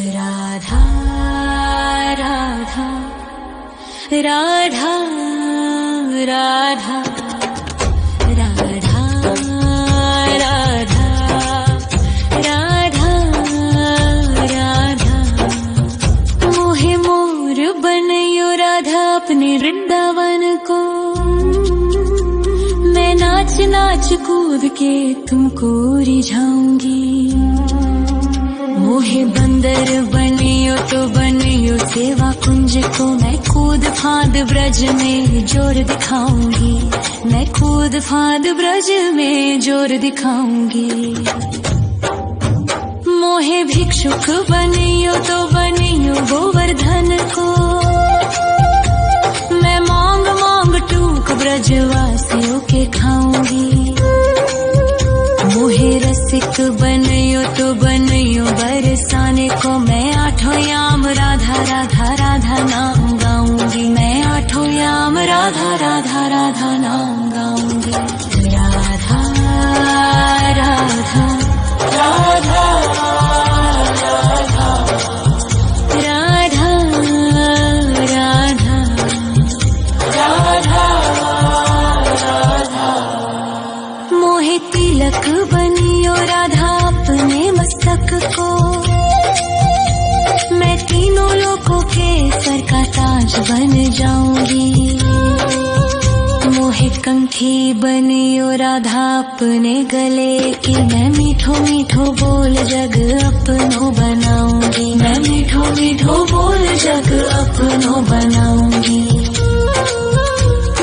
राधा राधा राधा राधा राधा राधा राधा राधा मोहे मोर बनयो राधा अपने वृंदावन को। मैं नाच नाच कूद के तुमको रिझाऊंगी। मोहे बंदर बनियो तो बनियो सेवा कुंज को। मैं कूद फांद ब्रज में जोर दिखाऊंगी। मैं कूद फांद ब्रज में जोर दिखाऊंगी। मोहे भिक्षुक बनियो तो बनियो गोवर्धन को। मैं मांग मांग टूक ब्रजवासियों के खाऊंगी। मोहे रसिक बनियो तो बनियो बरसाने को। मैं आठों याम राधा राधा राधा नाम गाऊंगी। मैं आठों याम राधा राधा राधा नाम गाऊंगी। राधा राधा राधा राधा राधा राधा राधा मोहे तिलक बनियो राधा अपने मस्तक को। मैं तीनों लोगों के सर का ताज बन जाऊंगी। मोहे कंठी बनियो राधा अपने गले की। मैं मीठो मीठो बोल जग अपनो बनाऊंगी। मैं मीठो मीठो बोल जग अपनो बनाऊंगी।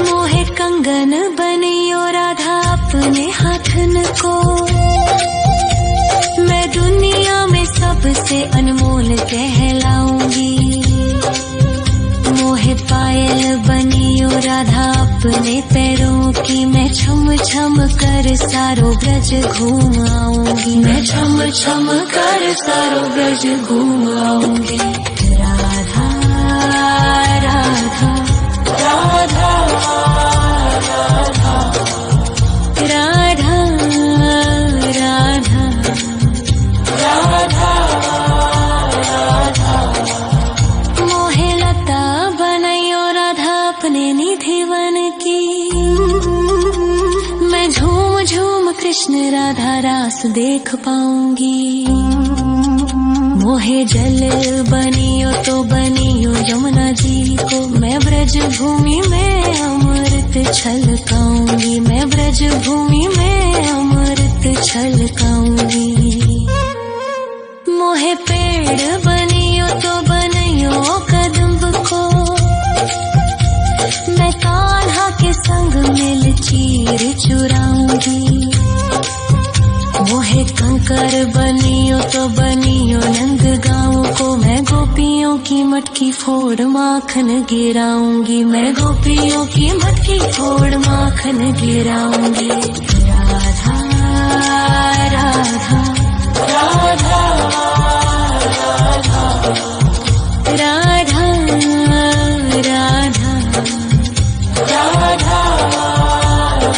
मोहे कंगन बनियो राधा अपने हाथन को। मैं दुनिया में सबसे अनमोल कहलाऊंगी। मोहे पायल बनियो राधा अपने पैरों की। मैं छम छम कर सारो ब्रज घूम आऊंगी। मैं छम छम कर सारो ब्रज घूम आऊंगी। राधा राधा राधा राधा राधा राधा राधा राधा मोहे लता बनयो राधा अपने निधिवन की। मैं झूम झूम कृष्ण राधा रास देख पाऊंगी। मोहे जल बनियो तो बनियो यमुना जी को। मैं ब्रज भूमि में अमृत छलकाऊंगी। मैं ब्रज भूमि में अमृत छलकाऊंगी। मोहे पेड़ बनियो तो बनियो कदम्ब को। मैं कान्हा के संग मिल चीर चुराऊंगी। मोहे कंकर बनियो तो बनियो नंद गाँव को। मैं गोपियों की मटकी फोड़ माखन गिराऊंगी। मैं गोपियों की मटकी फोड़ माखन गिराऊंगी। राधा राधा राधा राधा राधा राधा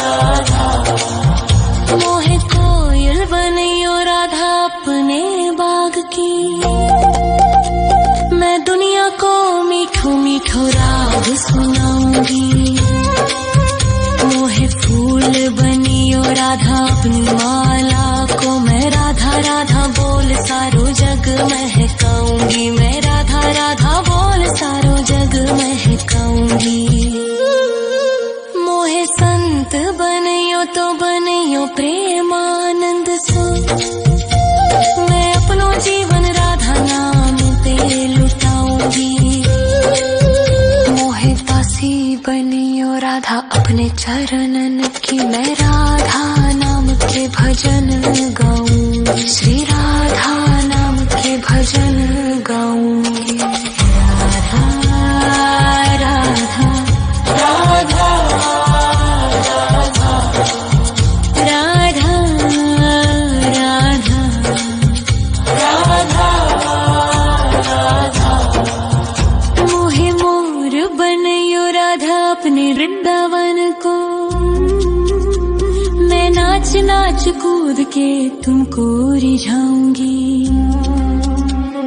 राधा मोहे कोयल बनियो राधा अपने बाग की। मैं दुनिया को मीठो मीठो राग सुनाऊंगी। मोहे फूल बनियो राधा अपनी माला को। मैं राधा राधा बोल सारो जग महकाऊंगी। मैं राधा राधा बोल सारो जग महकाऊंगी। मोहे संत बनियो तो बनियो प्रेमानंद सो। मैं अपनो जीवन राधा नाम पे लुटाऊंगी। मोहे दासी बनियो राधा अपने चरणन की। मैं राधा नाम के भजन गाऊंगी। श्री राधा नाम के भजन गाऊंगी। राधा राधा राधा राधा राधा राधा राधा मोहे मोर बनयो राधा अपने वृंदावन को। मैं नाच नाच कूद के तुमको रिझाऊंगी।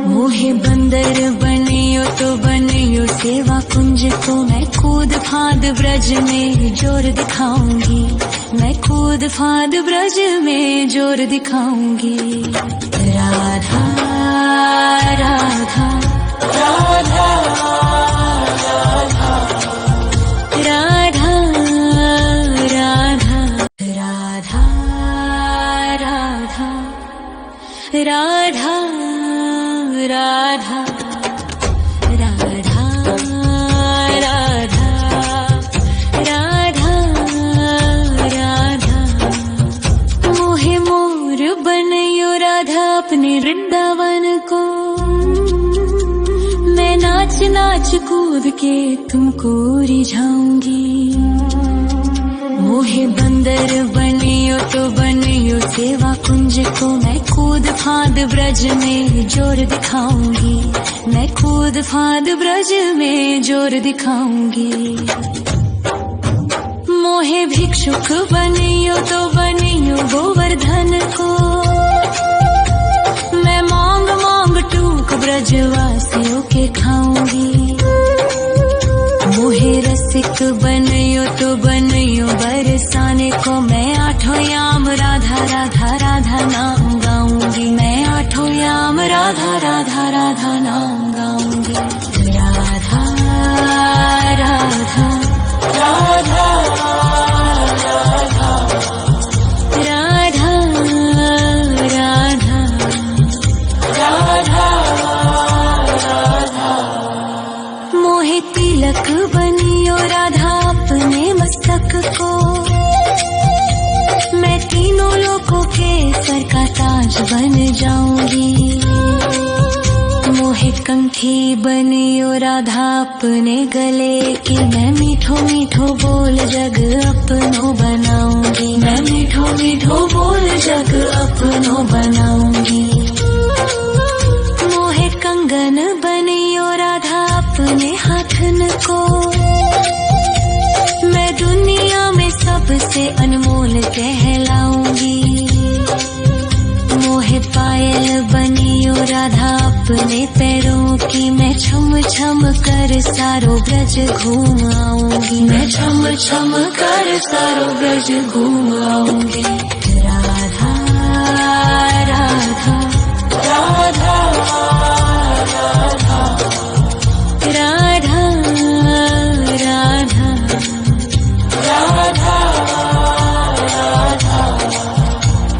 मोहे मोहे बंदर बनियो तो बनियो सेवा कुंज को मैं कूद फांद ब्रज में जोर दिखाऊंगी, मैं कूद फांद ब्रज में जोर दिखाऊंगी। राधा राधा राधा राधा राधा राधा राधा राधा राधा राधा राधा राधा राधा मोहे मोर बनयो राधा अपने वृंदावन को, मैं नाच नाच कूद के तुमको रिझाऊंगी। मोहे बंदर बनियो तो बनियो सेवा कुंज को मैं कूद फांद ब्रज में जोर दिखाऊंगी, मैं कूद फांद ब्रज में जोर दिखाऊंगी। मोहे भिक्षुक बनियो तो बनियो गोवर्धन को, मैं मांग मांग टूक ब्रजवासियों के खाऊंगी। मोहे रसिक बनयो तो बनयो बरसाने को, मैं आठों याम राधा राधा राधा नाम गाऊंगी, मैं आठों याम राधा राधा राधा नाम गाऊंगी। राधा राधा राधा राधा राधा राधा राधा मोहे तिलक बनियो राधा अपने मस्तक को, मैं तीनों लोगों के सर का ताज बन जाऊंगी। मोहे कंठी बनियो राधा अपने गले की, मैं मीठो मीठो बोल जग अपनो बनाऊंगी, मैं मीठो मीठो बोल जग अपनो बनाऊंगी। मोहे कंगन बनियो राधा अपने हाथन को, मैं दुनिया में सबसे अनमोल कहलाऊंगी। मोहे पायल बनियो राधा अपने पैरों की, मैं छम छम कर सारो ब्रज घूम आऊंगी, मैं छम छम कर सारो ब्रज घूम आऊंगी। राधा राधा राधा राधा राधा राधा राधा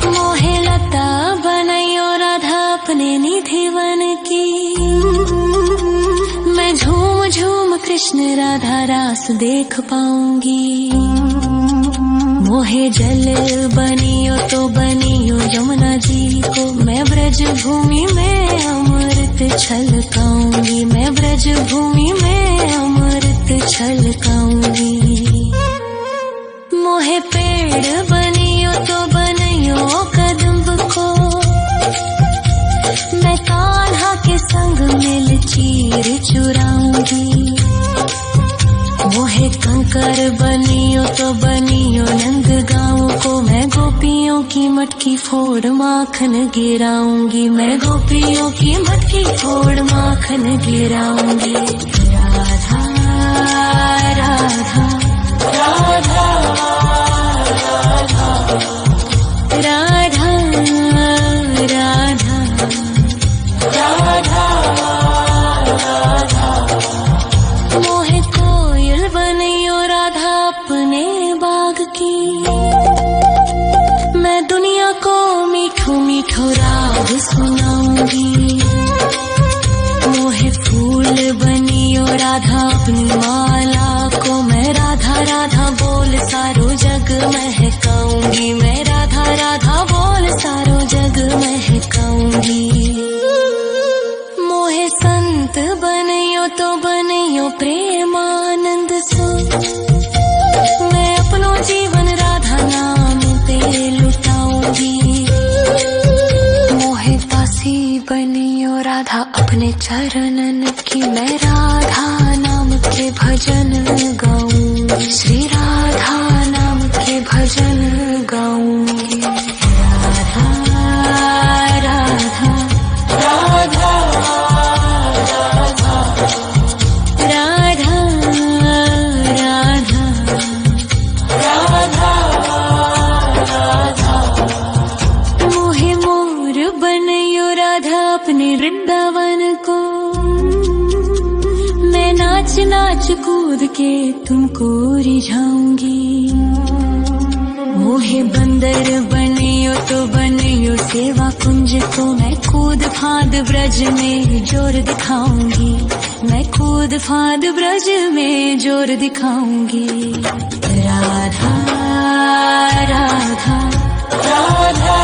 मोहे लता बनयो राधा अपने निधि वन की, मैं झूम झूम कृष्ण राधा रास देख पाऊंगी। मोहे जल बनियो तो बनियो यमुना जी को, मैं ब्रज भूमि में अमृत छलकाऊंगी, मैं ब्रज भूमि में अमृत छलकाऊंगी। मोहे पेड़ बनियो तो बनियो कदम्ब को, मैं कान्हा के संग मिल चीर चुराऊंगी। मोहे कंकर बनियो तो बनियो नंद गाँव को, मैं गोपियों की मटकी फोड़ माखन गिराऊंगी, मैं गोपियों की मटकी फोड़ माखन गिराऊंगी। राधा राधा राधा राधा राधा राधा राधा मोहे कोयल बनियो राधा अपने बाग की, मैं दुनिया को मीठो मीठो राग सुनाऊंगी। मोहे फूल बनियो राधा अपनी माला को, मैं राधा राधा बोल सारो जग महकाऊंगी, मैं राधा राधा बोल सारो जग महकाऊंगी। मोहे संत बनियो तो बनियो प्रेमानंद सो, मैं अपनो जीवन राधा नाम पे लुटाऊंगी। मोहे दासी बनियो राधा अपने चरणन की, मैं राधा नाम के भजन गाऊंगी, श्री राधा नाम के भजन गाऊंगी। राधा राधा राधा वृंदावन को। मैं नाच नाच कूद के तुमको रिझाऊंगी। मोहे बंदर बनियो तो बनियो सेवा कुंज को। मैं कूद फांद ब्रज में जोर दिखाऊंगी। मैं कूद फांद ब्रज में जोर दिखाऊंगी। राधा राधा राधा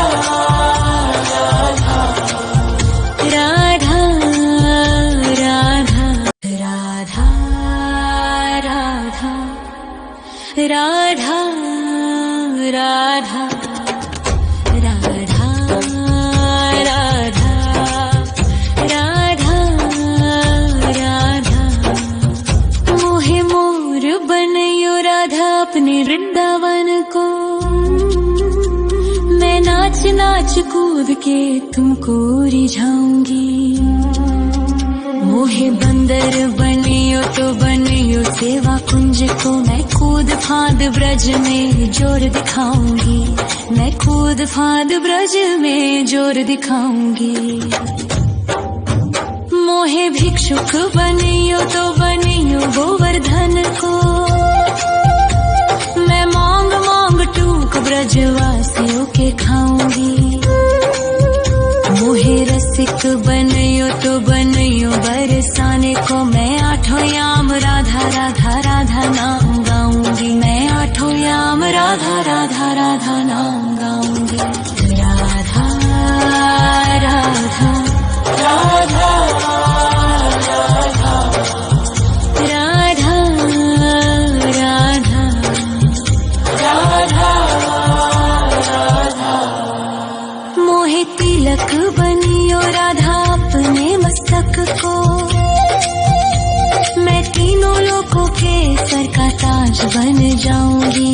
राधा राधा राधा राधा राधा राधा राधा राधा राधा राधा। मोहे मोर बनयो राधा अपने वृंदावन को। मैं नाच नाच कूद के तुमको रिझाऊंगी। मोहे बंदर बनियो तो बनियो सेवा कुंज को। मैं कूद फांद ब्रज में जोर दिखाऊंगी। मैं कूद फांद ब्रज में जोर दिखाऊंगी। मोहे भिक्षुक बनियो तो बनियो गोवर्धन को। मैं मांग मांग टूक ब्रजवासियों के खाऊंगी। मोहे रसिक बनियो तो बनियो बरसाने को। मैं आठों याम राधा राधा राधा नाम गाऊंगी। मैं आठों याम राधा राधा राधा नाम गाऊंगी। राधा राधा राधा राधा राधा राधा राधा। मोहे तिलक बनियो राधा अपने मस्तक को। मैं तीनों लोगों के सर का ताज बन जाऊंगी।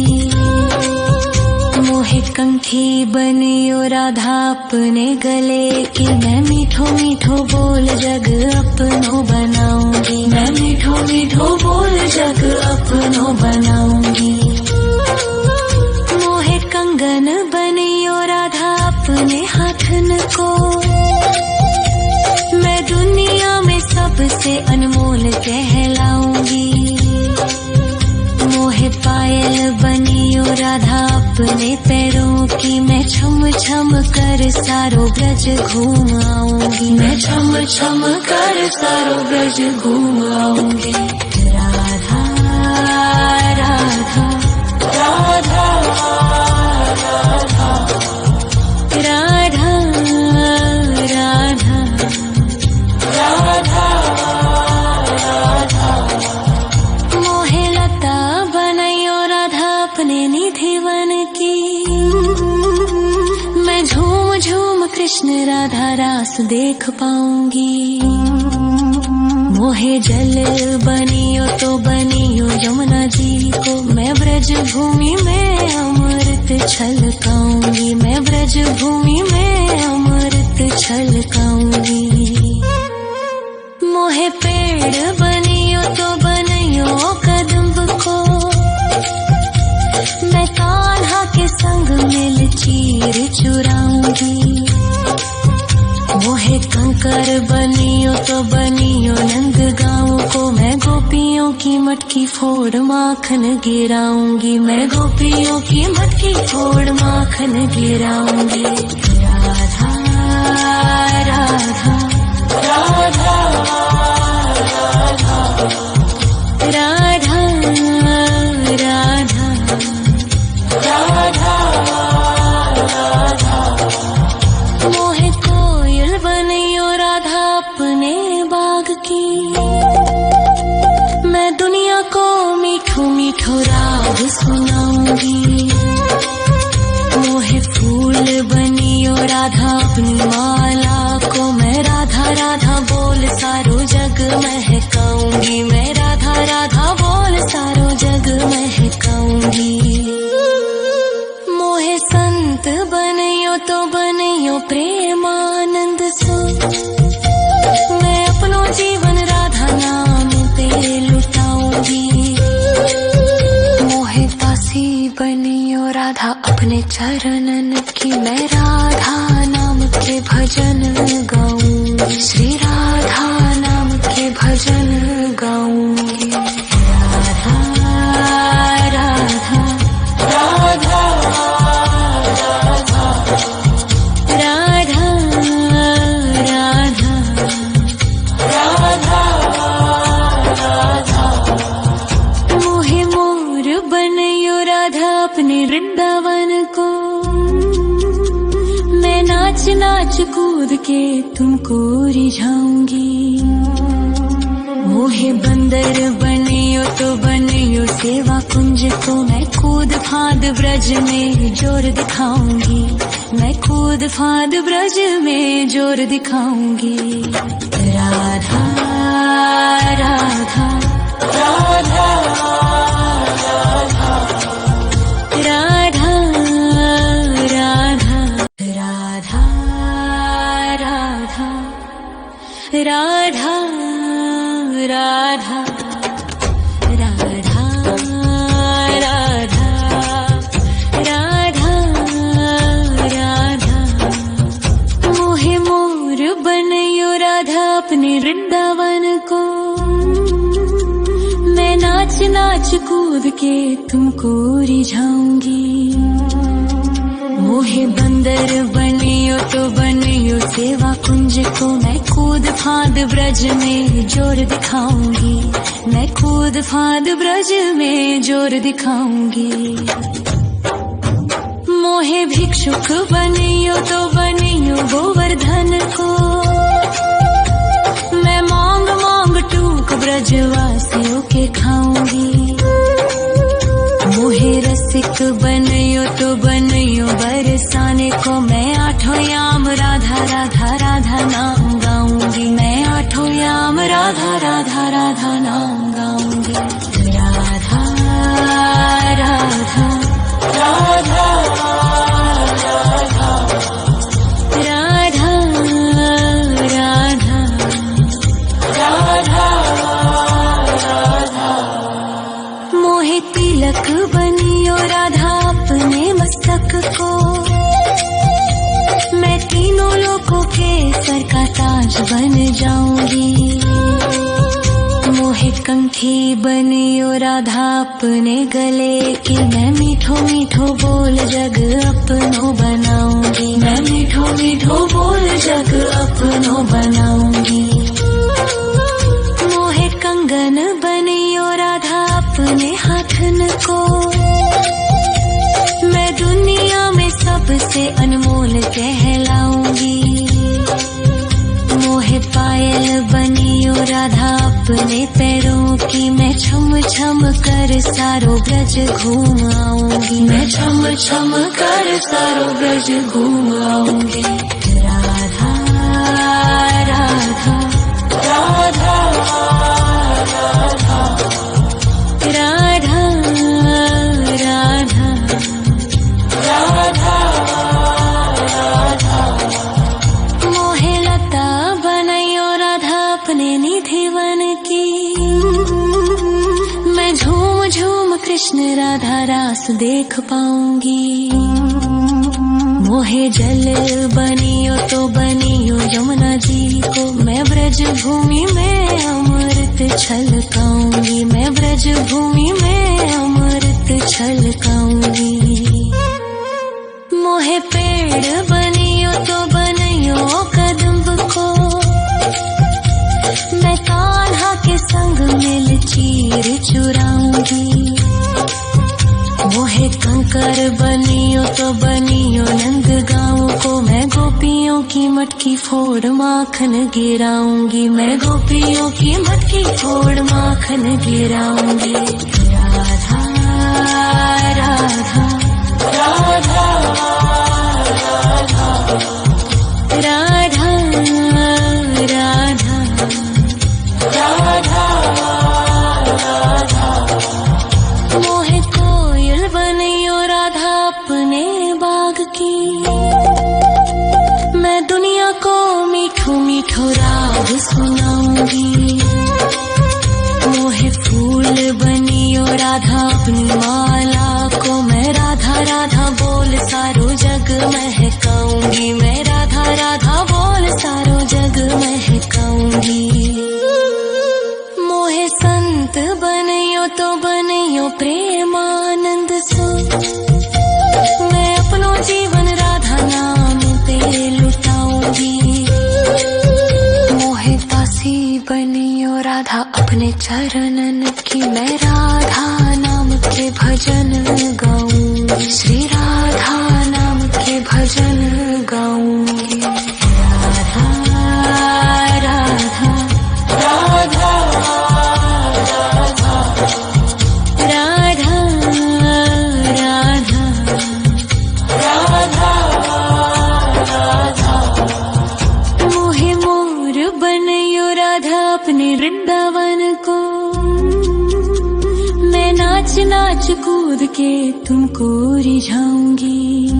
मोहे कंठी बनियो राधा अपने गले की। मैं मीठो मीठो बोल जग अपनो बनाऊंगी। मैं मीठो मीठो बोल जग अपनो बनाऊंगी। मोहे कंगन बनियो राधा अपने हाथन को। मैं दुनिया में सबसे अनमोल कहलाऊंगी। मोहे पायल बनियो राधा अपने पैरों की। मैं छम छम कर सारो ब्रज घूम आऊंगी। मैं छम छम कर सारो ब्रज घूम आऊंगी। राधा राधा राधा राधा राधा राधा राधा राधा। मोहे लता बनयो राधा अपने निधि वन की। मैं झूम झूम कृष्ण राधा रास देख पाऊंगी। मोहे जल बनियो तो बनियो यमुना जी को। मैं ब्रज भूमि में अमृत छलकाऊंगी। मैं ब्रज भूमि में अमृत छलकाऊंगी। मोहे पेड़ बनियो तो बनियो कदम्ब को। मैं कान्हा के संग मिल चीर चुराऊंगी। मोहे कंकर बनियो तो बनियो नंद गाँव को। मैं गोपियों की मटकी फोड़ माखन गिराऊंगी। मैं गोपियों की मटकी फोड़ माखन गिराऊंगी। राधा राधा राधा राधा राधा राधा राधा। मोहे कोयल बनियो राधा अपने बाग की। मैं दुनिया को मीठो मीठो राग सुनाऊंगी। मोहे फूल बनियो राधा अपनी माला को। मैं राधा राधा बोल सारो जग महकाऊंगी। मैं राधा राधा बोल सारो जग महकाऊंगी। मोहे संत बनियो तो बनियो प्रेमानंद सो। मैं अपनो जीवन राधा नाम पे लुटाऊंगी। मोहे दासी बनियो राधा अपने चरणन की। मैं राधा नाम के भजन गाऊं। श्री राम के तुमको रिझाऊंगी। मोहे बंदर बनियो तो बनियो सेवा कुंज को, मैं कूद फाद ब्रज में जोर दिखाऊंगी। मैं कूद फाद ब्रज में जोर दिखाऊंगी। राधा राधा राधा राधा राधा राधा राधा राधा राधा राधा राधा राधा राधा मोहे मोर बनयो राधा अपने वृंदावन को। मैं नाच नाच कूद के तुमको रिझाऊंगी। मोहे बंदर बनियो तो बनियो सेवा कुंज को, मैं कूद फाद ब्रज में जोर दिखाऊंगी। मैं कूद फाद ब्रज में जोर दिखाऊंगी। मोहे भिक्षुक बनियो तो बनियो गोवर्धन को, मैं मांग मांग टूक ब्रजवासियों के खाऊंगी। मोहे रसिक बनियो तो बनियो बरसाने को, मैं आठों याम राधा राधा राधा नाम गाऊंगी। मैं आठों याम राधा राधा राधा नाम गाऊंगी। राधा राधा राधा राधा राधा राधा राधा मोहे तिलक बनियो राधा अपने मस्तक को, मैं तीनों लोगों के सर का ताज बन जाऊंगी। मोहे कंठी बनियो राधा अपने गले की, मैं मीठो मीठो बोल जग अपनो बनाऊंगी। मैं मीठो मीठो बोल जग अपनो बनाऊंगी। मोहे कंगन बनियो राधा अपने हाथन को, मैं दुनिया में सबसे अनमोल कहलाऊंगी। मोहे पायल बनियो राधा अपने पैरों की, मैं छम छम कर सारो ब्रज घूम आऊंगी। मैं छम छम कर सारो ब्रज घूम आऊंगी। राधा राधा राधा राधा राधा राधा राधा राधा मोहे लता बनयो राधा अपने निधि वन की, मैं झूम झूम कृष्ण राधा रास देख पाऊंगी। मोहे जल बनियो तो बनियो यमुना जी को, मैं ब्रज भूमि में अमृत छलकाऊंगी। मैं ब्रज भूमि में अमृत छलकाऊंगी। मोहे पेड़ बनियो तो बनियो कदम्ब को, मैं कान्हा के संग मिल चीर चुराऊंगी। मोहे कंकर बनियो तो बनियो नंद गाँव को, मैं गोपियों की मटकी फोड़ माखन गिराऊंगी। मैं गोपियों की मटकी फोड़ माखन गिराऊंगी। राधा राधा राधा राधा राधा राधा राधा मोहे कोयल बनियो राधा अपने बाग की, मैं दुनिया को मीठो मीठो राग सुनाऊंगी। मोहे फूल बनियो राधा अपनी माला को, मैं राधा राधा बोल सारो जग महकाऊंगी। मैं राधा राधा बोल सारो जग महकाऊंगी। मोहे संत बनियो तो बनियो प्रेमानंद सो, मैं अपनो जीवन राधा नाम पे लुटाऊंगी। मोहे दासी बनियो राधा अपने चरणन की, मैं राधा नाम के भजन गाऊंगी। श्री राधा नाम के भजन गाऊंगी। राधा अपने वृंदावन को। मैं नाच नाच कूद के तुमको रिझाऊंगी।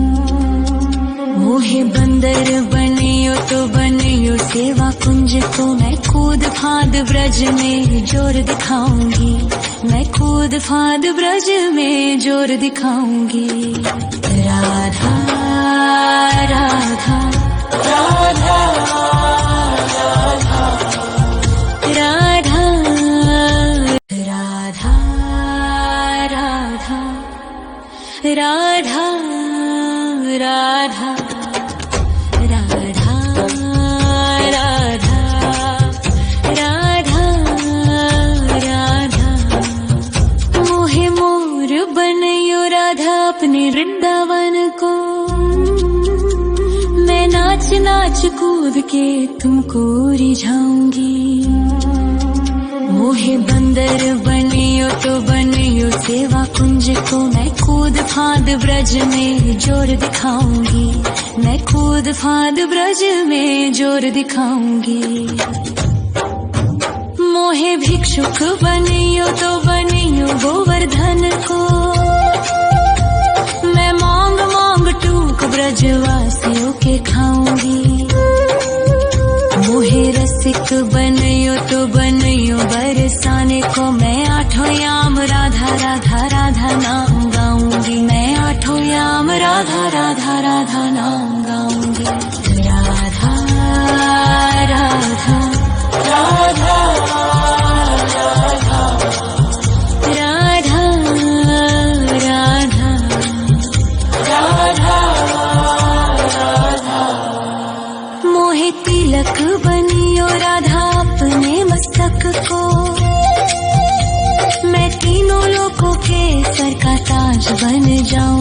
मोहे बंदर बनियो तो बनियो सेवा कुंज को। मैं कूद फाद ब्रज में जोर दिखाऊंगी। मैं कूद फाद ब्रज में जोर दिखाऊंगी। राधा राधा राधा राधा राधा राधा राधा राधा राधा राधा राधा राधा। मोहे मोर बनयो राधा अपने वृंदावन को। मैं नाच नाच कूद के तुमको रिझाऊंगी। मोहे बंदर बनियो तो बनियो सेवा कुंज को। मैं कूद फाद ब्रज में जोर दिखाऊंगी। मैं कूद फाद ब्रज में जोर दिखाऊंगी। मोहे भिक्षुक बनियो तो बनियो गोवर्धन को। मैं मांग मांग टूक ब्रजवासियों के खाऊंगी। मोहे रसिक बनियो तो बनियो बरसाने को। मैं आठों याम राधा राधा राधा नाम गाऊंगी। मैं आठों याम राधा राधा राधा नाम गाऊंगी। राधा राधा राधा राधा राधा राधा राधा। मोहे तिलक बनियो राधा अपने मस्तक को। मैं तीनों लोगों के सर का ताज बन जाऊं।